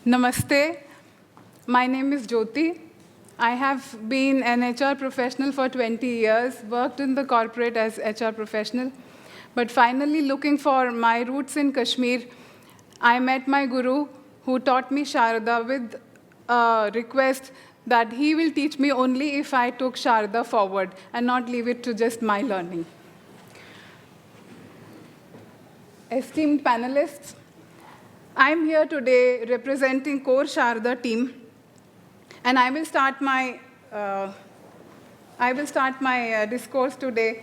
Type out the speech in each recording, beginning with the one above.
Namaste. My name is Jyoti. I have been an HR professional for 20 years, worked in the corporate as HR professional. But finally, looking for my roots in Kashmir, I met my guru who taught me Sharda with a request that he will teach me only if I took Sharda forward and not leave it to just my learning. Esteemed panelists, I'm here today representing Core Sharda team, and I will start my discourse today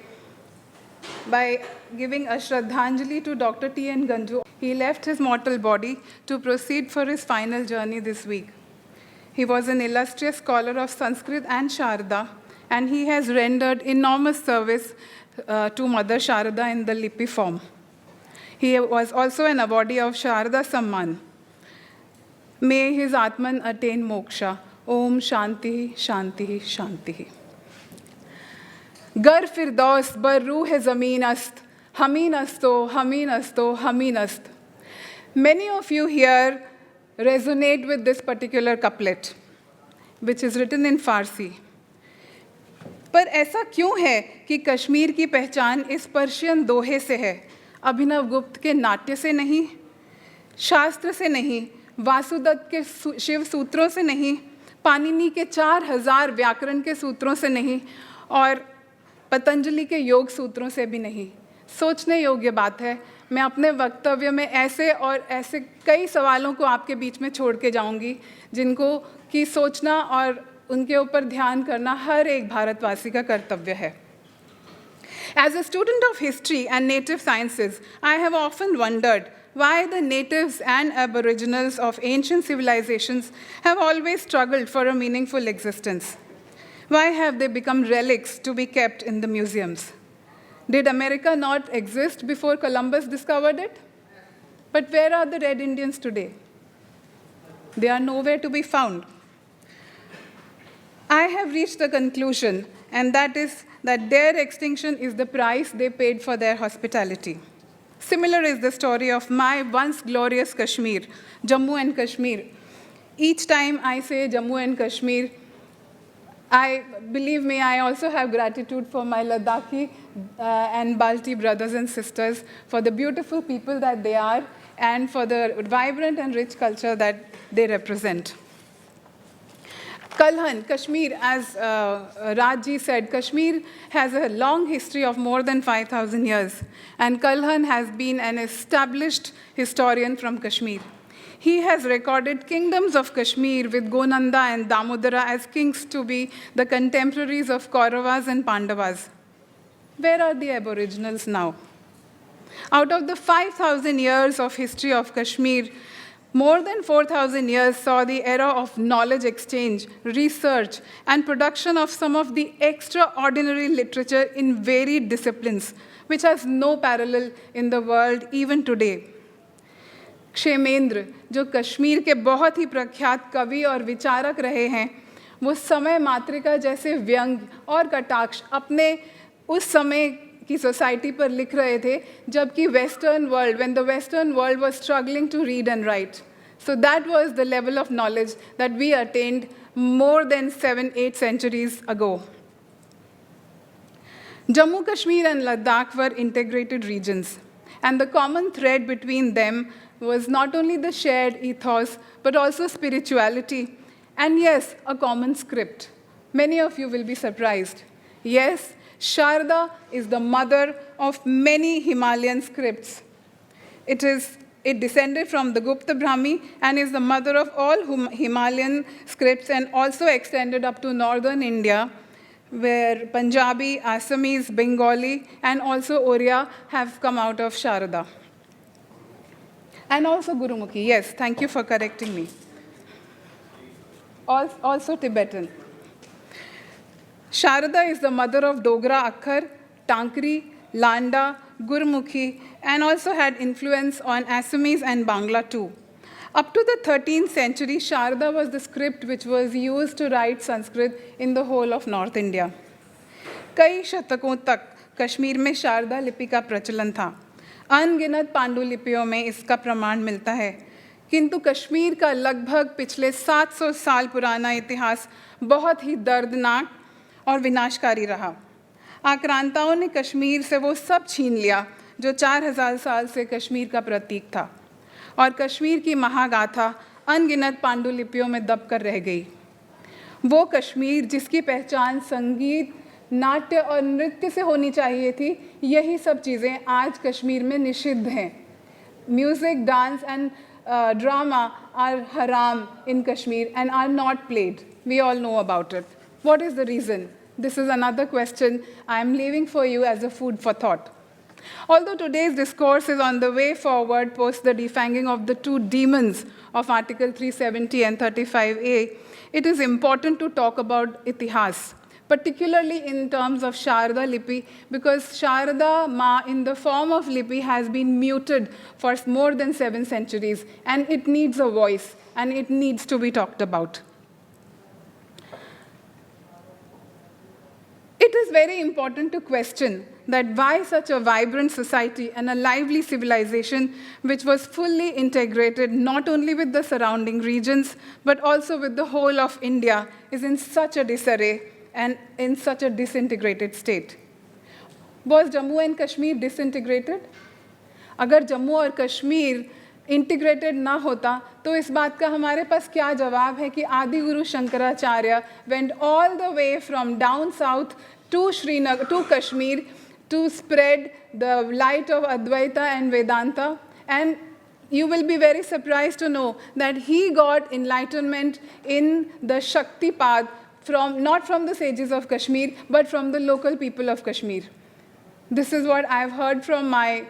by giving a Shraddhanjali to Dr. T.N. Ganju. He left his mortal body to proceed for his final journey this week. He was an illustrious scholar of Sanskrit and Sharda, and he has rendered enormous service to Mother Sharda in the Lipi form. He was also an awardee of Sharda Samman. May his Atman attain moksha. Om Shanti, Shanti, Shanti. Gar firdaus bar ruh zameen ast, hameen asto, hameen asto, hameen ast. Many of you here resonate with this particular couplet, which is written in Farsi. पर ऐसा क्यों है कि कश्मीर की पहचान इस Persian दोहे से है, अभिनव गुप्त के नाट्य से नहीं, शास्त्र से नहीं, वासुदत्त के शिव सूत्रों से नहीं, पाणिनि के 4000 व्याकरण के सूत्रों से नहीं और पतंजलि के योग सूत्रों से भी नहीं। सोचने योग्य बात है। मैं अपने वक्तव्य में ऐसे और ऐसे कई सवालों को आपके बीच में छोड़ के जाऊंगी जिनको कि सोचना और उनके ऊपर ध्यान करना हर एक भारतवासी का कर्तव्य है। As a student of history and native sciences, I have often wondered why the natives and aboriginals of ancient civilizations have always struggled for a meaningful existence. Why have they become relics to be kept in the museums? Did America not exist before Columbus discovered it? But where are the Red Indians today? They are nowhere to be found. I have reached the conclusion, and that is that their extinction is the price they paid for their hospitality. Similar is the story of my once glorious Kashmir, Jammu and Kashmir. Each time I say Jammu and Kashmir, believe me, I also have gratitude for my Ladakhi and Balti brothers and sisters for the beautiful people that they are and for the vibrant and rich culture that they represent. Kalhan, Kashmir, as Rajji said, Kashmir has a long history of more than 5,000 years, and Kalhan has been an established historian from Kashmir. He has recorded kingdoms of Kashmir with Gonanda and Damodara as kings to be the contemporaries of Kauravas and Pandavas. Where are the aboriginals now? Out of the 5,000 years of history of Kashmir, more than 4,000 years saw the era of knowledge exchange, research, and production of some of the extraordinary literature in varied disciplines, which has no parallel in the world even today. Kshemendra, जो कश्मीर के बहुत ही प्रख्यात कवि और विचारक रहे हैं, वो समय मातृका जैसे व्यंग और कटाक्ष अपने उस समय की सोसाइटी पर लिख रहे थे जबकि western world, when the western world was struggling to read and write. So that was the level of knowledge that we attained more than 7-8 centuries ago. Jammu, Kashmir and Ladakh were integrated regions, and the common thread between them was not only the shared ethos, but also spirituality, and yes, a common script. Many of you will be surprised. Yes, Sharda is the mother of many Himalayan scripts. It descended from the Gupta Brahmi and is the mother of all Himalayan scripts and also extended up to northern India, where Punjabi, Assamese, Bengali, and also Oriya have come out of Sharda. And also Gurumukhi, yes, thank you for correcting me. Also Tibetan. Sharda is the mother of Dogra Akhar, Tankri, Landa, Gurumukhi, and also had influence on Assamese and Bangla too. Up to the 13th century, Sharda was the script which was used to write Sanskrit in the whole of North India. कई शतकों तक कश्मीर में शारदा लिपि का प्रचलन था। अनगिनत पांडुलिपियों में इसका प्रमाण मिलता है। किंतु कश्मीर का लगभग पिछले 700 साल पुराना इतिहास बहुत ही दर्दनाक और विनाशकारी रहा। आक्रांताओं ने कश्मीर से वो सब छीन लिया जो 4000 साल से कश्मीर का प्रतीक था, और कश्मीर की महागाथा अनगिनत पांडुलिपियों में दबकर रह गई। वो कश्मीर जिसकी पहचान संगीत, नाट्य और नृत्य से होनी चाहिए थी, यही सब चीज़ें आज कश्मीर में निषिद्ध हैं। Music, dance and drama are haram in Kashmir and are not played. We all know about it. What is the reason? This is another question I am leaving for you as a food for thought. Although today's discourse is on the way forward post the defanging of the two demons of Article 370 and 35A, it is important to talk about itihas, particularly in terms of Sharda Lipi, because Sharda Ma in the form of Lipi has been muted for more than 7 centuries, and it needs a voice, and it needs to be talked about. It is very important to question that why such a vibrant society and a lively civilization which was fully integrated not only with the surrounding regions, but also with the whole of India is in such a disarray and in such a disintegrated state. Was Jammu and Kashmir disintegrated? अगर जम्मू और Kashmir integrated ना होता तो इस बात का हमारे पास क्या जवाब है कि आदि गुरु Shankaracharya went all the way from down south to Srinagar, to Kashmir, to spread the light of Advaita and Vedanta. And you will be very surprised to know that he got enlightenment in the Shakti path not from the sages of Kashmir, but from the local people of Kashmir. This is what I've heard from my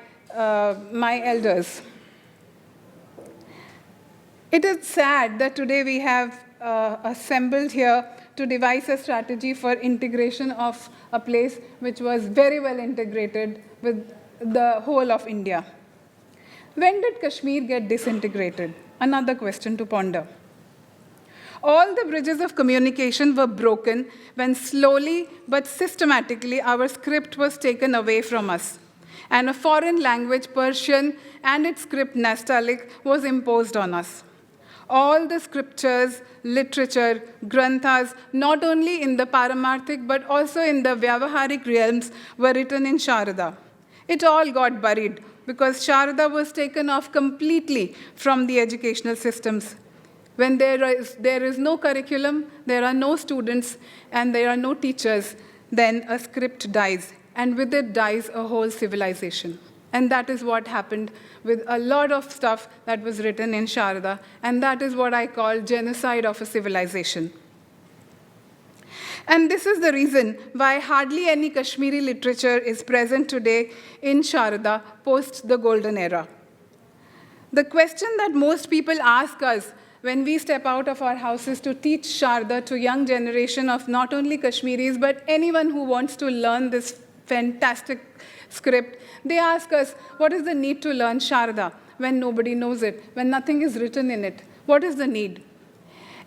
elders. It is sad that today we have assembled here to devise a strategy for integration of a place which was very well integrated with the whole of India. When did Kashmir get disintegrated? Another question to ponder. All the bridges of communication were broken when slowly but systematically our script was taken away from us, and a foreign language, Persian, and its script Nastaliq was imposed on us. All the scriptures, literature, granthas, not only in the Paramarthik but also in the Vyavaharik realms, were written in Sharada. It all got buried because Sharada was taken off completely from the educational systems. When there is no curriculum, there are no students, and there are no teachers, then a script dies, and with it dies a whole civilization. And that is what happened with a lot of stuff that was written in Sharada, and that is what I call genocide of a civilization. And this is the reason why hardly any Kashmiri literature is present today in Sharada post the Golden Era. The question that most people ask us when we step out of our houses to teach Sharda to young generation of not only Kashmiris, but anyone who wants to learn this fantastic script, they ask us, what is the need to learn Sharda when nobody knows it, when nothing is written in it? What is the need?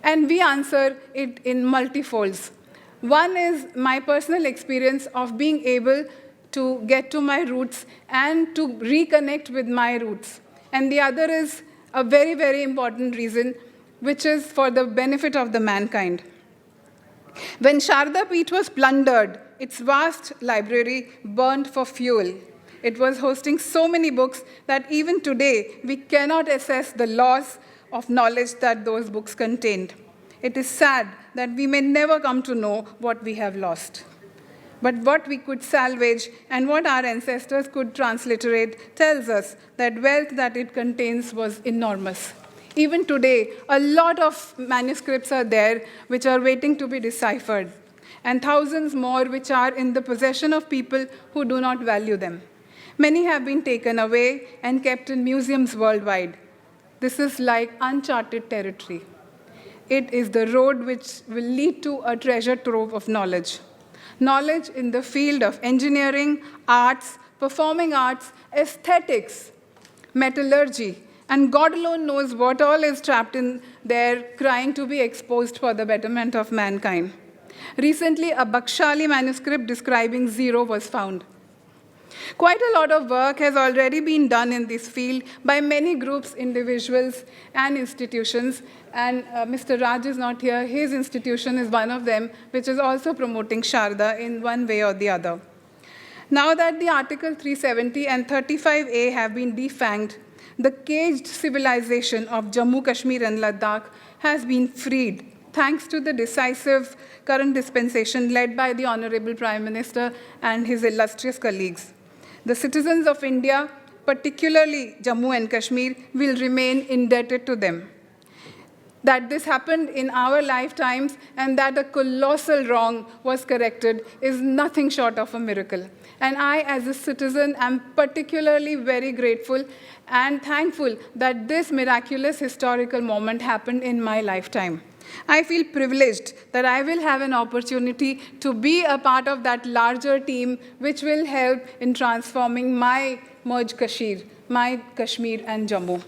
And we answer it in multifolds. One is my personal experience of being able to get to my roots and to reconnect with my roots. And the other is a very, very important reason, which is for the benefit of the mankind. When Sharda Peeth was plundered, its vast library burned for fuel. It was hosting so many books that even today we cannot assess the loss of knowledge that those books contained. It is sad that we may never come to know what we have lost. But what we could salvage and what our ancestors could transliterate tells us that wealth that it contains was enormous. Even today, a lot of manuscripts are there which are waiting to be deciphered, and thousands more which are in the possession of people who do not value them. Many have been taken away and kept in museums worldwide. This is like uncharted territory. It is the road which will lead to a treasure trove of knowledge. Knowledge in the field of engineering, arts, performing arts, aesthetics, metallurgy, and God alone knows what all is trapped in there, crying to be exposed for the betterment of mankind. Recently, a Bakshali manuscript describing zero was found. Quite a lot of work has already been done in this field by many groups, individuals, and institutions. And Mr. Raj is not here. His institution is one of them, which is also promoting Sharda in one way or the other. Now that the Article 370 and 35A have been defanged, the caged civilization of Jammu, Kashmir, and Ladakh has been freed, thanks to the decisive current dispensation led by the Honorable Prime Minister and his illustrious colleagues. The citizens of India, particularly Jammu and Kashmir, will remain indebted to them. That this happened in our lifetimes and that a colossal wrong was corrected is nothing short of a miracle. And I, as a citizen, am particularly very grateful and thankful that this miraculous historical moment happened in my lifetime. I feel privileged that I will have an opportunity to be a part of that larger team which will help in transforming my merged Kashmir, my Kashmir and Jammu.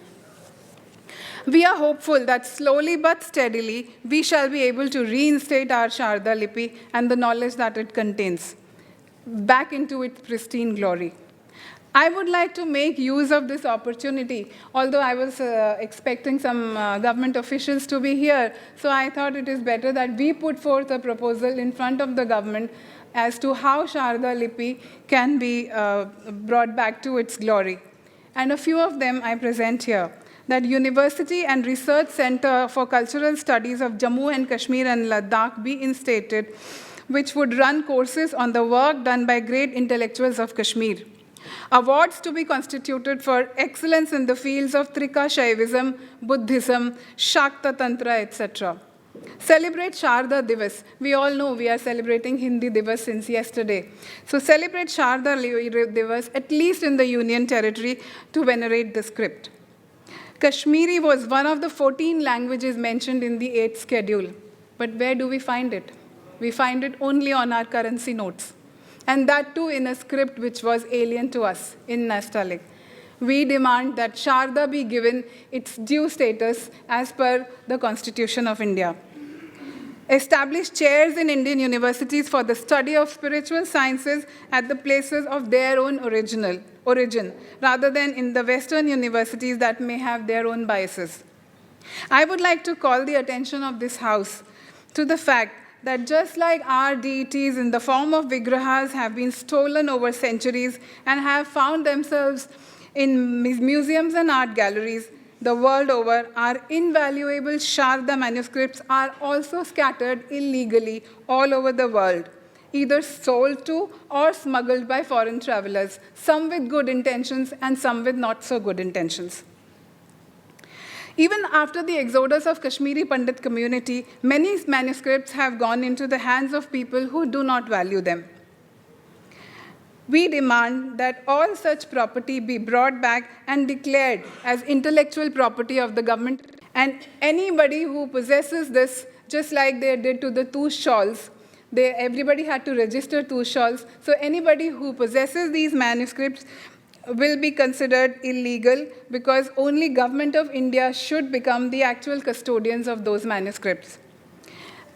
We are hopeful that slowly but steadily, we shall be able to reinstate our Sharda Lipi and the knowledge that it contains back into its pristine glory. I would like to make use of this opportunity, although I was expecting some government officials to be here, so I thought it is better that we put forth a proposal in front of the government as to how Sharda Lipi can be brought back to its glory. And a few of them I present here. That University and Research Center for Cultural Studies of Jammu and Kashmir and Ladakh be instated, which would run courses on the work done by great intellectuals of Kashmir. Awards to be constituted for excellence in the fields of Trika Shaivism, Buddhism, Shakta Tantra, etc. Celebrate Sharda Divas. We all know we are celebrating Hindi Divas since yesterday. So celebrate Sharda Divas, at least in the Union Territory, to venerate the script. Kashmiri was one of the 14 languages mentioned in the 8th schedule. But where do we find it? We find it only on our currency notes. And that too in a script which was alien to us, in Nastaliq. We demand that Sharda be given its due status as per the Constitution of India. Establish chairs in Indian universities for the study of spiritual sciences at the places of their own origin, rather than in the Western universities that may have their own biases. I would like to call the attention of this House to the fact that just like our deities in the form of Vigrahas have been stolen over centuries and have found themselves in museums and art galleries the world over, our invaluable Sharda manuscripts are also scattered illegally all over the world, either sold to or smuggled by foreign travelers, some with good intentions and some with not so good intentions. Even after the exodus of Kashmiri Pandit community, many manuscripts have gone into the hands of people who do not value them. We demand that all such property be brought back and declared as intellectual property of the government. And anybody who possesses this, just like they did to the two shawls, everybody had to register two shawls. So anybody who possesses these manuscripts will be considered illegal because only Government of India should become the actual custodians of those manuscripts.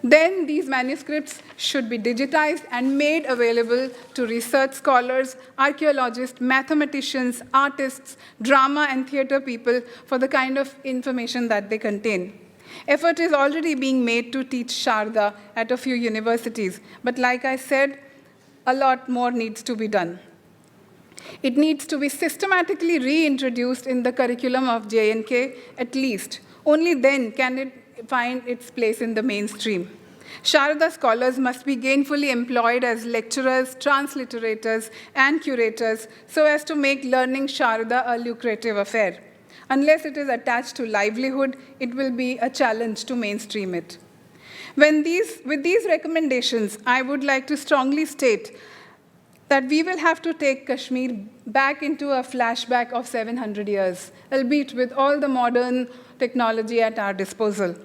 Then these manuscripts should be digitized and made available to research scholars, archaeologists, mathematicians, artists, drama and theater people for the kind of information that they contain. Effort is already being made to teach Sharda at a few universities, but like I said, a lot more needs to be done. It needs to be systematically reintroduced in the curriculum of J&K at least. Only then can it find its place in the mainstream. Sharda scholars must be gainfully employed as lecturers, transliterators, and curators so as to make learning Sharda a lucrative affair. Unless it is attached to livelihood, it will be a challenge to mainstream it. With these recommendations, I would like to strongly state that we will have to take Kashmir back into a flashback of 700 years, albeit with all the modern technology at our disposal.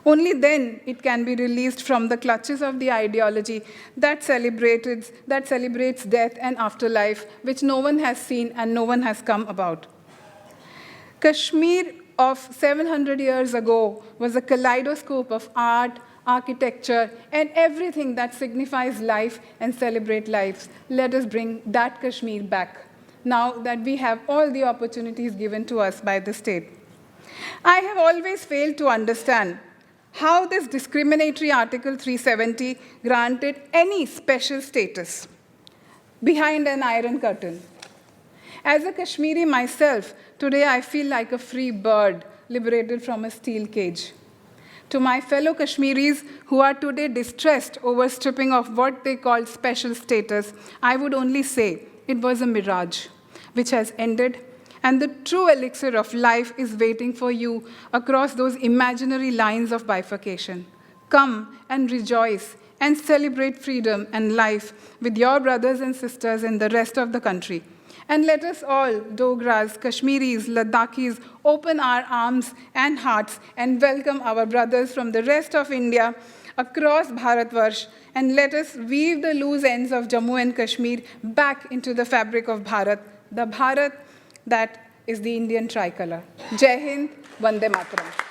Only then it can be released from the clutches of the ideology that celebrates death and afterlife, which no one has seen and no one has come about. Kashmir of 700 years ago was a kaleidoscope of art, architecture, and everything that signifies life and celebrate lives. Let us bring that Kashmir back, now that we have all the opportunities given to us by the state. I have always failed to understand how this discriminatory Article 370 granted any special status behind an iron curtain. As a Kashmiri myself, today I feel like a free bird liberated from a steel cage. To my fellow Kashmiris who are today distressed over stripping of what they call special status, I would only say it was a mirage which has ended, and the true elixir of life is waiting for you across those imaginary lines of bifurcation. Come and rejoice and celebrate freedom and life with your brothers and sisters in the rest of the country. And let us all, Dogras, Kashmiris, Ladakhis, open our arms and hearts and welcome our brothers from the rest of India across Bharatvarsh, and let us weave the loose ends of Jammu and Kashmir back into the fabric of Bharat, the Bharat that is the Indian tricolor. Jai Hind, Vande Mataram.